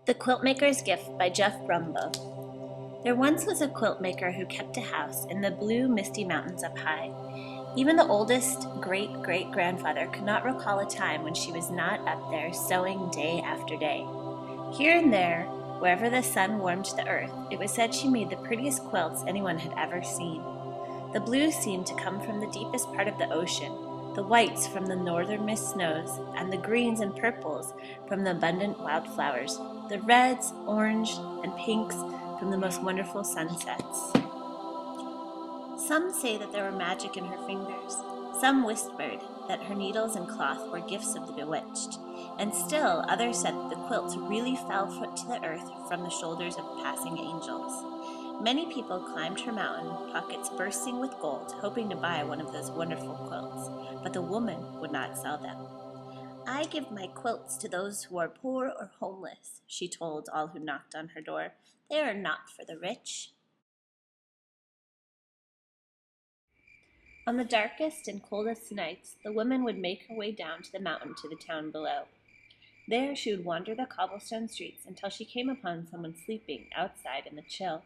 The Quilt Maker's Gift by Gift.m4v. There once was a quilt maker who kept a house in the blue, misty mountains up high. Even the oldest great-great-grandfather could not recall a time when she was not up there sewing day after day. Here and there, wherever the sun warmed the earth, it was said she made the prettiest quilts anyone had ever seen. The blues seemed to come from the deepest part of the ocean, the whites from the northernmost snows, and the greens and purples from the abundant wildflowers, the reds, orange, and pinks from the most wonderful sunsets. Some say that there were magic in her fingers. Some whispered that her needles and cloth were gifts of the bewitched, and still others said that the quilts really fell to the earth from the shoulders of passing angels. Many people climbed her mountain, pockets bursting with gold, hoping to buy one of those wonderful quilts, but the woman would not sell them. "I give my quilts to those who are poor or homeless," she told all who knocked on her door. "They are not for the rich." On the darkest and coldest nights, the woman would make her way down to the mountain to the town below. There she would wander the cobblestone streets until she came upon someone sleeping outside in the chill.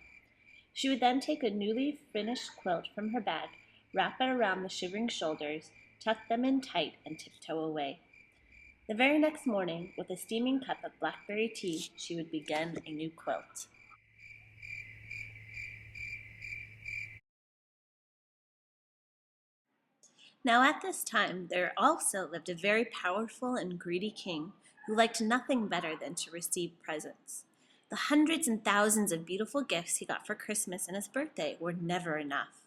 She would then take a newly finished quilt from her bag, wrap it around the shivering shoulders, tuck them in tight, and tiptoe away. The very next morning, with a steaming cup of blackberry tea, she would begin a new quilt. Now at this time there also lived a very powerful and greedy king who liked nothing better than to receive presents. The hundreds and thousands of beautiful gifts he got for Christmas and his birthday were never enough.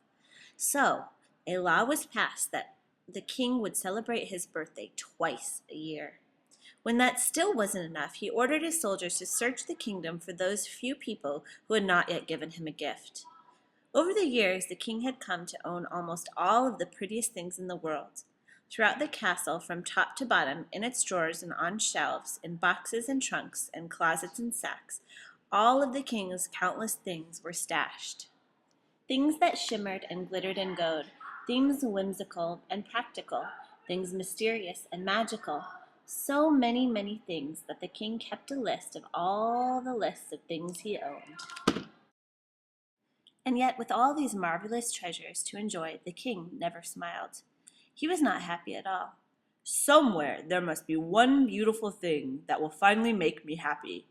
So a law was passed that the king would celebrate his birthday twice a year. When that still wasn't enough, he ordered his soldiers to search the kingdom for those few people who had not yet given him a gift. Over the years, the king had come to own almost all of the prettiest things in the world. Throughout the castle, from top to bottom, in its drawers and on shelves, in boxes and trunks, and closets and sacks, all of the king's countless things were stashed. Things that shimmered and glittered and glowed, things whimsical and practical, things mysterious and magical. So many, many things that the king kept a list of all the lists of things he owned. And yet, with all these marvelous treasures to enjoy, the king never smiled. He was not happy at all. "Somewhere there must be one beautiful thing that will finally make me happy,"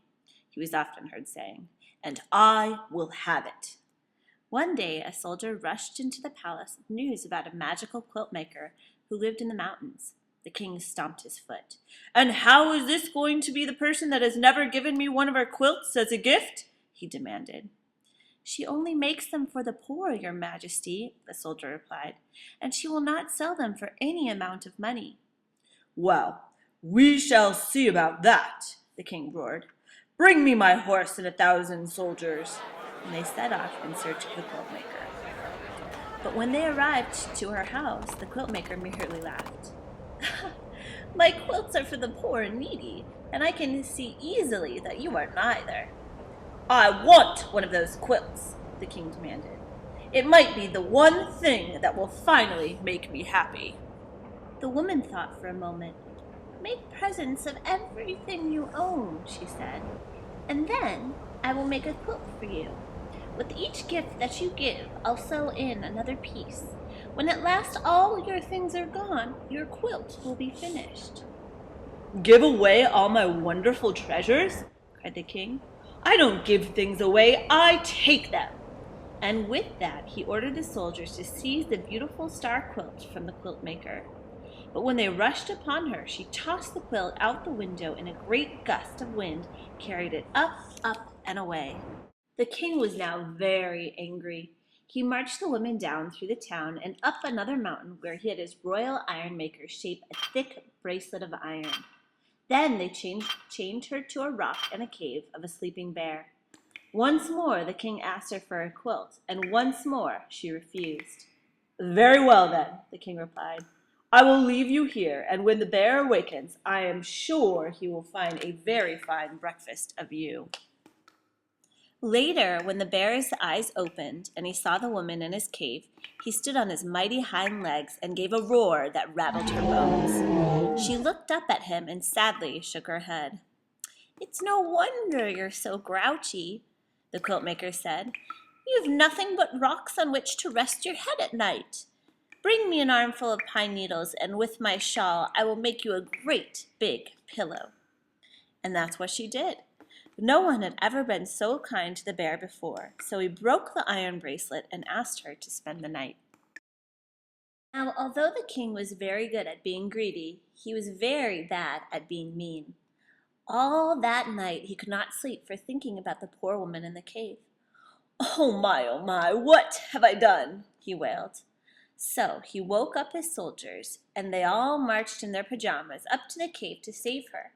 he was often heard saying, "and I will have it." One day, a soldier rushed into the palace with news about a magical quilt maker who lived in the mountains. The king stomped his foot. "And how is this going to be the person that has never given me one of her quilts as a gift?" he demanded. "She only makes them for the poor, your majesty," the soldier replied, "and she will not sell them for any amount of money." "Well, we shall see about that," the king roared. "Bring me my horse and 1,000 soldiers." And they set off in search of the quilt maker. But when they arrived to her house, the quilt maker merely laughed. "My quilts are for the poor and needy, and I can see easily that you are neither." "I want one of those quilts," the king demanded. "It might be the one thing that will finally make me happy." The woman thought for a moment. "Make presents of everything you own," she said, "and then I will make a quilt for you. With each gift that you give, I'll sew in another piece. When at last all your things are gone, your quilt will be finished." "Give away all my wonderful treasures?" cried the king. "I don't give things away, I take them." And with that, he ordered the soldiers to seize the beautiful star quilt from the quilt maker. But when they rushed upon her, she tossed the quilt out the window in a great gust of wind, carried it up, and away. The king was now very angry. He marched the woman down through the town and up another mountain where he had his royal iron maker shape a thick bracelet of iron. Then they chained her to a rock in a cave of a sleeping bear. Once more the king asked her for a quilt, and once more she refused. "Very well then," the king replied. "I will leave you here, and when the bear awakens, I am sure he will find a very fine breakfast of you." Later, when the bear's eyes opened and he saw the woman in his cave, he stood on his mighty hind legs and gave a roar that rattled her bones. She looked up at him and sadly shook her head. "It's no wonder you're so grouchy," the quilt maker said. "You've nothing but rocks on which to rest your head at night. Bring me an armful of pine needles, and with my shawl I will make you a great big pillow." And that's what she did. No one had ever been so kind to the bear before, so he broke the iron bracelet and asked her to spend the night. Now, although the king was very good at being greedy, he was very bad at being mean. All that night he could not sleep for thinking about the poor woman in the cave. Oh my, what have I done?" he wailed. So he woke up his soldiers, and they all marched in their pajamas up to the cave to save her.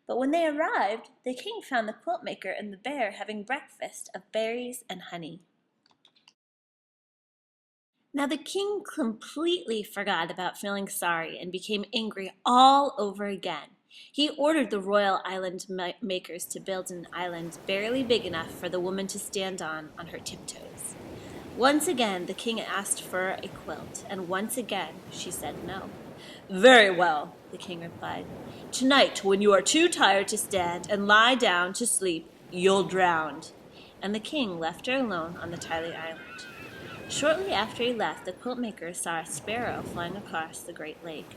But when they arrived, the king found the quilt maker and the bear having breakfast of berries and honey. Now the king completely forgot about feeling sorry and became angry all over again. He ordered the royal island makers to build an island barely big enough for the woman to stand on her tiptoes. Once again the king asked for a quilt, and once again she said no. "Very well," the king replied. "Tonight, when you are too tired to stand and lie down to sleep, you'll drown." And the king left her alone on the tiny island. Shortly after he left, the quilt maker saw a sparrow flying across the great lake.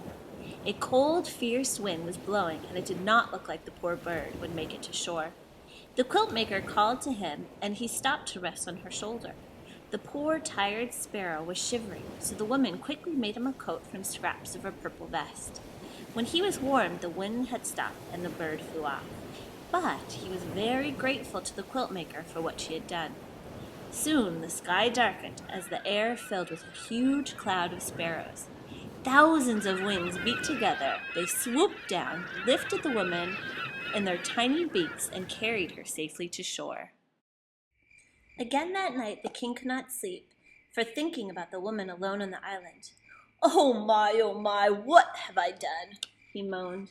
A cold, fierce wind was blowing, and it did not look like the poor bird would make it to shore. The quilt maker called to him, and he stopped to rest on her shoulder. The poor, tired sparrow was shivering, so the woman quickly made him a coat from scraps of her purple vest. When he was warm, the wind had stopped, and the bird flew off. But he was very grateful to the quilt maker for what she had done. Soon the sky darkened as the air filled with a huge cloud of sparrows. Thousands of wings beat together. They swooped down, lifted the woman in their tiny beaks, and carried her safely to shore. Again that night the king could not sleep for thinking about the woman alone on the island. Oh my, what have I done?" he moaned.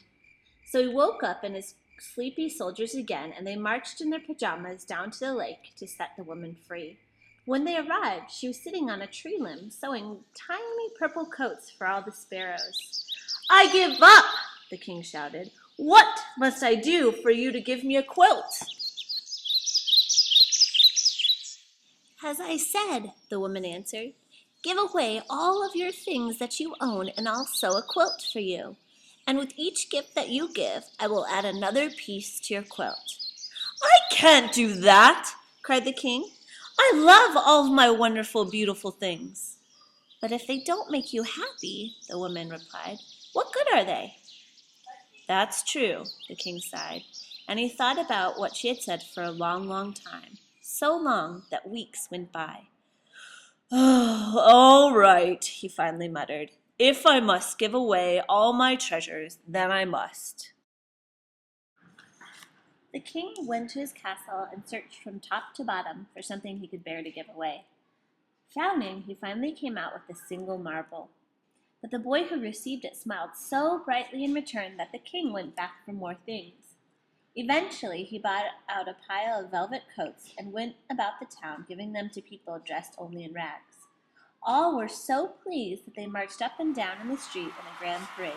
So he woke up in his sleepy soldiers again, and they marched in their pajamas down to the lake to set the woman free. When they arrived, she was sitting on a tree limb, sewing tiny purple coats for all the sparrows. "I give up!" the king shouted. "What must I do for you to give me a quilt?" "As I said," the woman answered, "give away all of your things that you own, and I'll sew a quilt for you. And with each gift that you give, I will add another piece to your quilt." "I can't do that!" cried the king. "I love all of my wonderful, beautiful things." "But if they don't make you happy," the woman replied, "what good are they?" "That's true," the king sighed, and he thought about what she had said for a long time, so long that weeks went by. "Oh, all right," he finally muttered. "If I must give away all my treasures, then I must." The king went to his castle and searched from top to bottom for something he could bear to give away. Frowning, he finally came out with a single marble. But the boy who received it smiled so brightly in return that the king went back for more things. Eventually, he bought out a pile of velvet coats and went about the town giving them to people dressed only in rags. All were so pleased that they marched up and down in the street in a grand parade.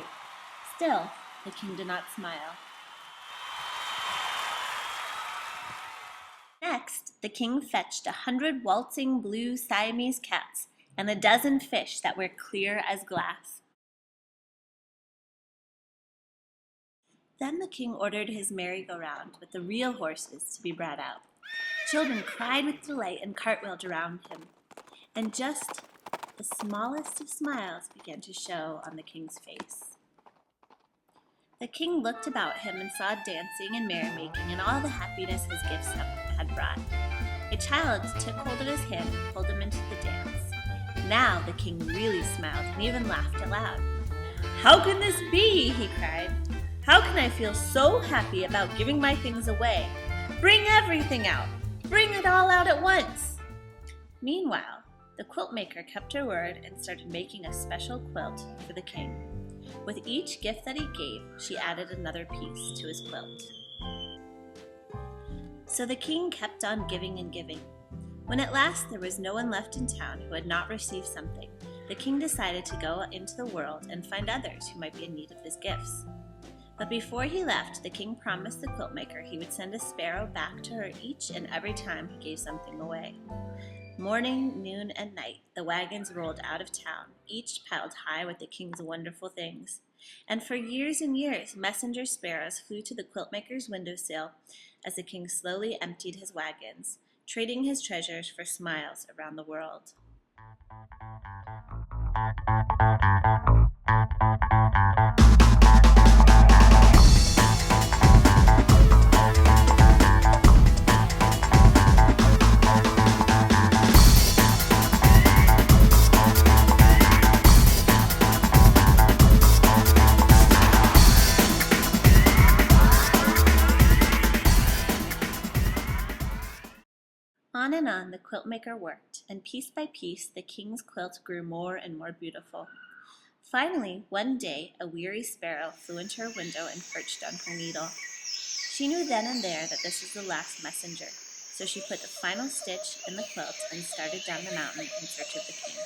Still, the king did not smile. Next, the king fetched 100 waltzing blue Siamese cats and a dozen fish that were clear as glass. Then the king ordered his merry-go-round with the real horses to be brought out. Children cried with delight and cartwheeled around him, and just the smallest of smiles began to show on the king's face. The king looked about him and saw dancing and merrymaking and all the happiness his gifts had brought. A child took hold of his hand and pulled him into the dance. Now the king really smiled and even laughed aloud. "How can this be?" he cried. "How can I feel so happy about giving my things away? Bring everything out! Bring it all out at once!" Meanwhile, the quilt maker kept her word and started making a special quilt for the king. With each gift that he gave, she added another piece to his quilt. So the king kept on giving and giving. When at last there was no one left in town who had not received something, the king decided to go into the world and find others who might be in need of his gifts. But before he left, the king promised the quilt maker he would send a sparrow back to her each and every time he gave something away. Morning, noon, and night, the wagons rolled out of town, each piled high with the king's wonderful things. And for years and years, messenger sparrows flew to the quiltmaker's windowsill as the king slowly emptied his wagons, trading his treasures for smiles around the world. On and on the quiltmaker worked, and piece by piece the king's quilt grew more and more beautiful. Finally, one day, a weary sparrow flew into her window and perched on her needle. She knew then and there that this was the last messenger, so she put the final stitch in the quilt and started down the mountain in search of the king.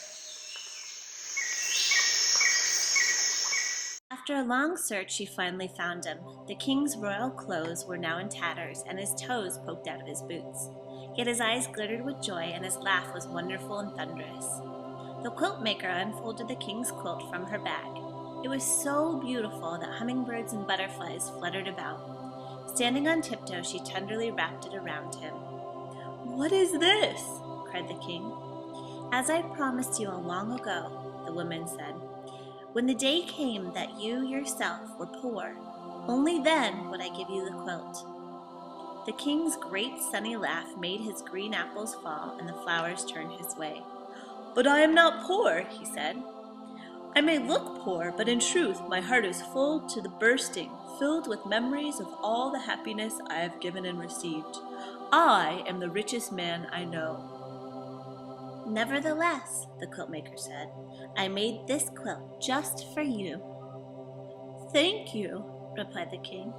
After a long search, she finally found him. The king's royal clothes were now in tatters, and his toes poked out of his boots. Yet his eyes glittered with joy, and his laugh was wonderful and thunderous. The quilt maker unfolded the king's quilt from her bag. It was so beautiful that hummingbirds and butterflies fluttered about. Standing on tiptoe, she tenderly wrapped it around him. "What is this?" cried the king. "As I promised you long ago," the woman said, "when the day came that you yourself were poor, only then would I give you the quilt." The king's great sunny laugh made his green apples fall and the flowers turn his way. "But I am not poor," he said. "I may look poor, but in truth my heart is full to the bursting, filled with memories of all the happiness I have given and received. I am the richest man I know." "Nevertheless," the quiltmaker said, "I made this quilt just for you." "Thank you," replied the king.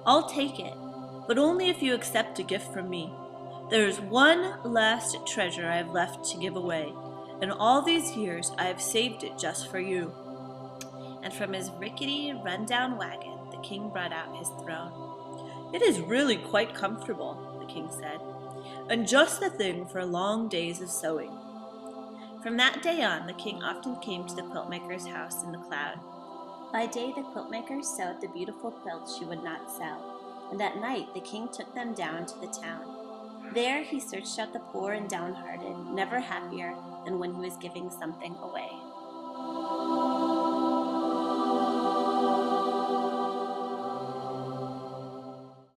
"I'll take it, but only if you accept a gift from me. There is one last treasure I have left to give away, and all these years I have saved it just for you." And from his rickety, run-down wagon, the king brought out his throne. "It is really quite comfortable," the king said, "and just the thing for long days of sewing." From that day on, the king often came to the quiltmaker's house in the cloud. By day, the quiltmaker sewed the beautiful quilts she would not sell, and at night the king took them down to the town. There he searched out the poor and downhearted, never happier than when he was giving something away.